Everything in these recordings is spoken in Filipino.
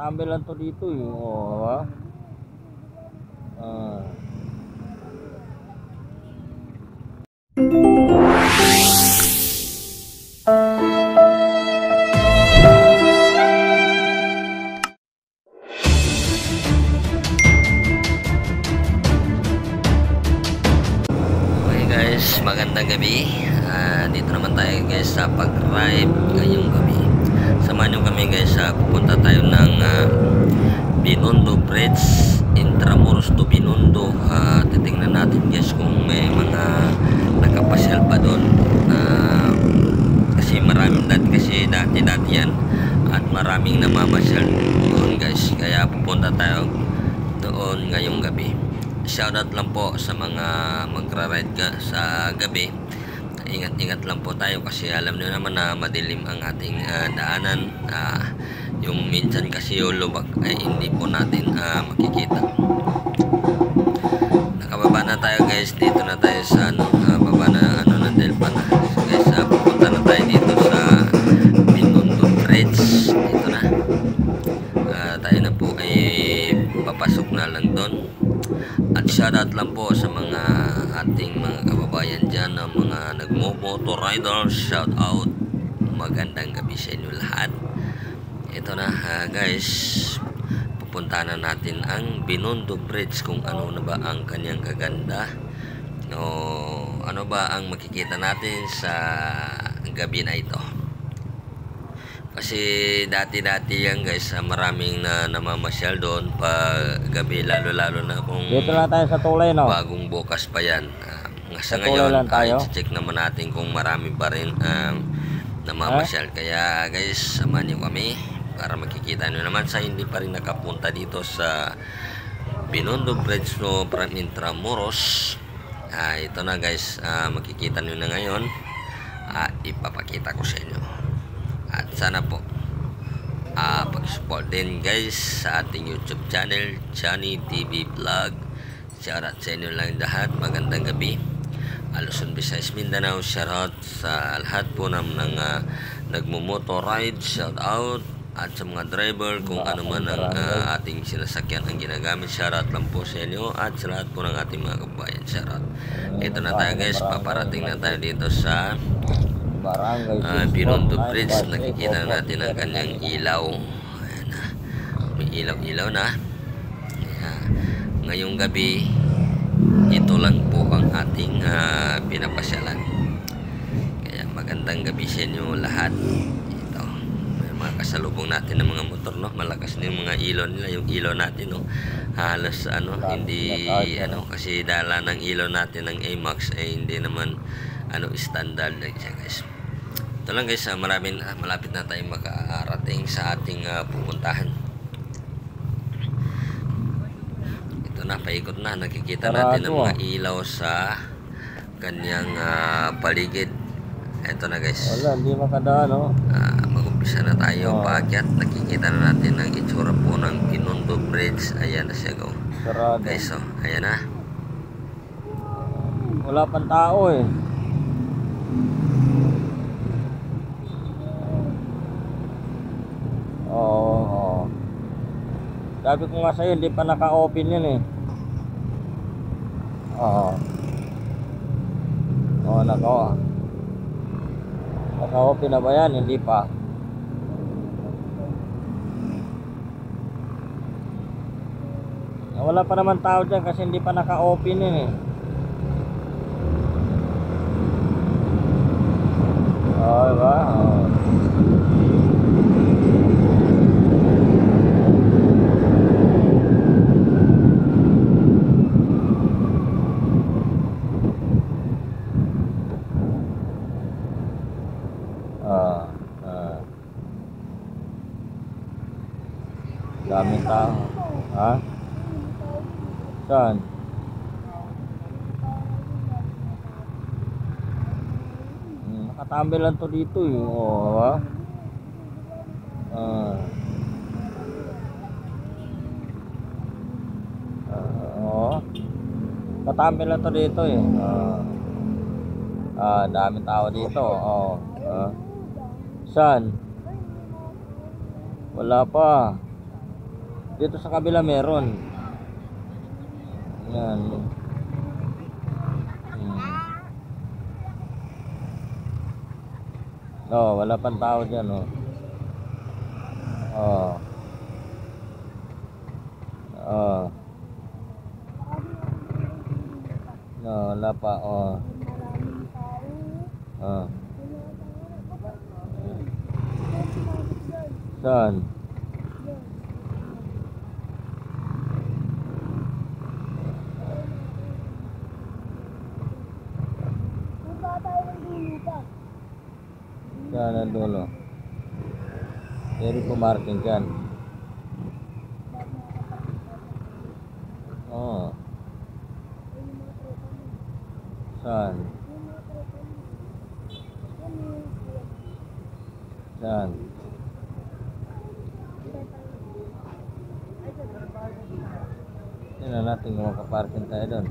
Nakatambay lang to dito eh. Oh, ha? Okay guys, magandang gabi. Dito naman tayo guys sa pag-ride ngayong gabi. Samahan nyo kami guys, pupunta tayo ng Binondo Bridge, Intramuros to Binondo. Titingnan natin guys kung may mga nakapasyal pa doon. Kasi maraming dati yan at maraming namamasyal doon guys. Kaya pupunta tayo doon ngayong gabi. Shoutout lang po sa mga magra-ride sa gabi. Ingat-ingat lang po tayo kasi alam niyo naman na madilim ang ating daanan. Yung minsan kasi yung lubak ay hindi po natin makikita. Nakababa na tayo guys. Dito na tayo sa baba na ng Delpa na. So guys, pupunta na tayo dito sa Binondo Bridge. Dito na. Tayo na po ay papasok na lang doon. At shoutout lang po sa mga ating mga kababayan dyan, mga nagmo-motor riders. Shoutout, magandang gabi sa inyo lahat. Ito na guys, pupunta na natin ang Binondo Bridge, kung ano na ba ang kanyang kaganda o ano ba ang makikita natin sa gabi na ito. Kasi dati-dati yan guys, maraming namamasyal doon pag gabi, lalo-lalo na kung dito na tayo sa tulay, no? Bagong bukas pa yan. Sa ngayon, check naman natin kung marami pa rin namamasyal. Kaya guys, samahan niyo kami para makikita nyo naman sa hindi pa rin nakapunta dito sa Binondo Bridge no, from Intramuros. Ito na guys, makikita nyo na ngayon. Ipapakita ko sa inyo. At sana po pag-support din guys sa ating YouTube channel, Johnny TV Vlog. Shoutout sa inyo lang lahat. Magandang gabi. Luzon, Visayas, Mindanao. Shoutout sa lahat po ng nagmumotor ride. Shoutout. At sa mga driver, kung ano man ang ating sinasakyan ang ginagamit. Shoutout lang po sa inyo. At sa lahat po ng ating mga kabayan. Shoutout. Ito na tayo guys. Paparating na tayo dito sa Binondo Bridge. Nakikita natin ang kanyang ilaw. Ayan na. May ilaw-ilaw na. Ngayong gabi, ito lang po ang ating pinapasyalan. Kaya magandang gabi sa inyo lahat. Ito, may mga kasalubong natin ng mga motor, no? Malakas din yung mga ilaw nila. Yung ilaw natin, no? Halos hindi kasi dala ng ilaw natin ng AMAX ay hindi naman standard like siya guys. Ito lang guys, malapit na tayong makarating sa ating pupuntahan. Ito na, paikot na. Nakikita natin ang mga ilaw sa kanyang paligid. Ito na guys. Wala, hindi makadaan, no? Mag-umpisa na tayo paakyat. Nakikita na natin ang itsura po ng Binondo Bridge. Ayan na siya go. Guys, ayan na. Wala pang tao eh. Oo. Sabi ko nga sa'yo, hindi pa naka-open yun eh. Oo. Naka-open na ba yan? Hindi pa. Wala pa naman tao dyan kasi hindi pa naka-open yun eh. Diba? Daming tao. Saan? Nakatambay lang to dito eh. Nakatambay lang to dito eh. Daming tao dito. Saan? Wala pa. Dito sa kabila meron. Yan. Oh, wala pang tao dyan, oh. Oh. Oh. No, wala pa, oh. Oh. Saan? Saan ang dulo? Pwede pumarking dyan. Oh. Saan? Saan? Tingnan natin kung makaparking tayo doon.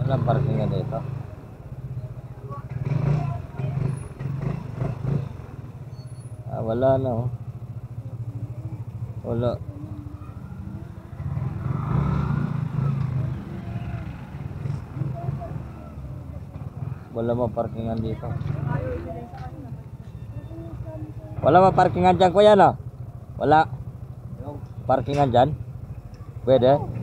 Walang parking nga dito. Ah, wala na, oh. Wala. Wala maparkingan dito. Wala maparkingan dyan, kuya, no? Wala. Parkingan dyan? Pwede?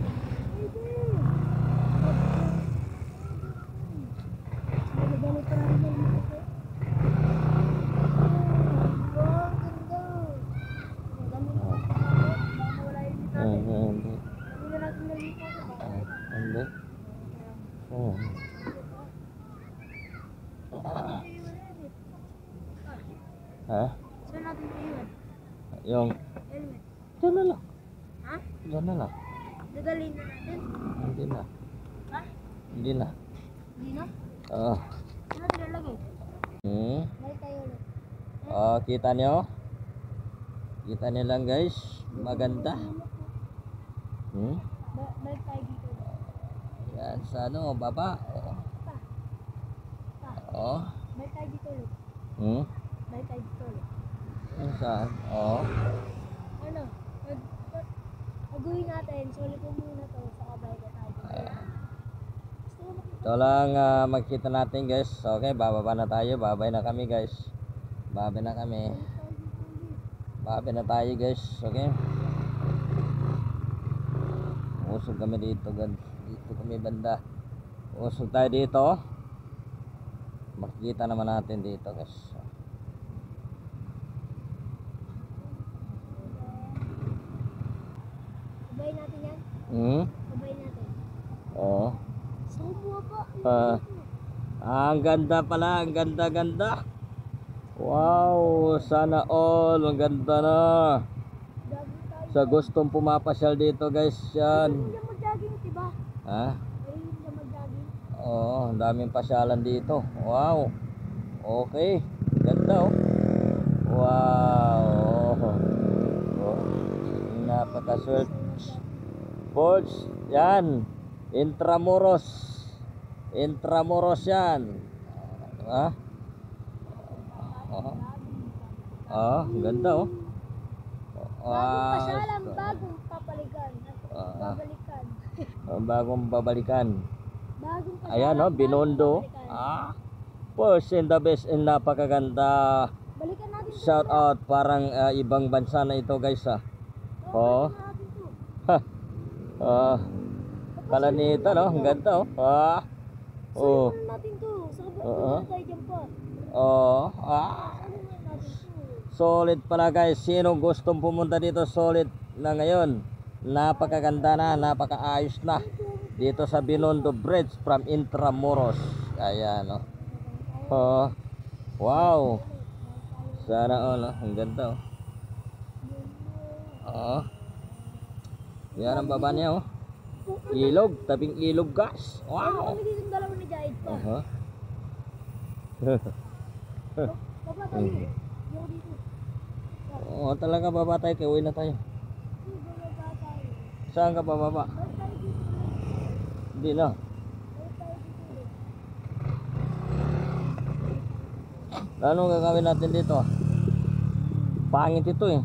Hindi. Oh. Ha? Saan natin iwan? Yung Helmet. Diyan na lang. Ha? Diyan na lang. Dadalhin na natin? Hindi na. Ha? Hindi na. Hindi na? Oo. Saan natin lalagay? Balik tayo ulit. Oh, kita nyo? Kita nyo lang, guys. Maganda. Balik tayo dito. Yan sa ano, baba. Oh. Balik tayo dito ulit. Balik tayo dito ulit. Saan? Oh. Ano? Aguhin natin. Sulit mo muna to. Saka balik na tayo. Ito lang magkita natin, guys. Okay, bababa na tayo. Babay na kami, guys. Babay na kami. Babay na tayo, guys. Okay. Usog kami dito, guys. Dito kami banda. Usog tayo dito. Makikita naman natin dito, guys. Sabay natin yan? Sabay natin. Oo. Saan buha pa? Ang ganda pala. Ang ganda-ganda. Wow. Sana all. Ang ganda na. Sa gustong pumapasyal dito, guys. Yan. Hindi mag-jogging, diba? Ha? Hindi mag-jogging. Oo, ang daming pasyalan dito. Wow. Okay. Ganda, oh. Wow. Oh. Napaka-swerte. Forge. Yan. Intramuros. Intramuros yan. Ha? Oh, ganda, oh. Bagong pasyalan, bagong papalikan. Babalikan. Bagong babalikan. Bagong pasyalan. Ayan, oh, Binondo. bagong babalikan. First and the best and napakaganda. Balikan natin to. Shout out, parang ibang bansa na ito, guys, ah. Oh. Balikan natin to. Ha. Kalanita, no? Ang ganda, oh. Oh. Balikan natin to. Saka Oo. tayo dyan pa. Oh. Balikan natin to. Solid pala, guys. Sino gustong pumunta dito, solid na ngayon. Napakaganda na, napakaayos na. Dito sa Binondo Bridge from Intramuros. Ayan, oh. Oh. Wow. Sana all, oh. Ang ganda, oh. Oh. Yan ang baba niya, oh. Ilog, tabing ilog, guys. Wow. Kami dito yung dalawa ni Jahid pa. Baba tayo. Yung dito. Oo, talaga baba tayo, kaya uwi na tayo. Baba tayo. Saan ka bababa? Balik tayo dito. Hindi na. Balik tayo Anong gagawin natin dito? Pangit ito eh.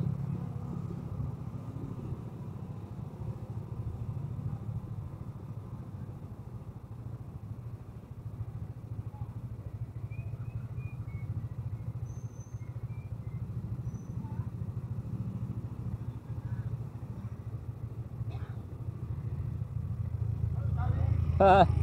Ha?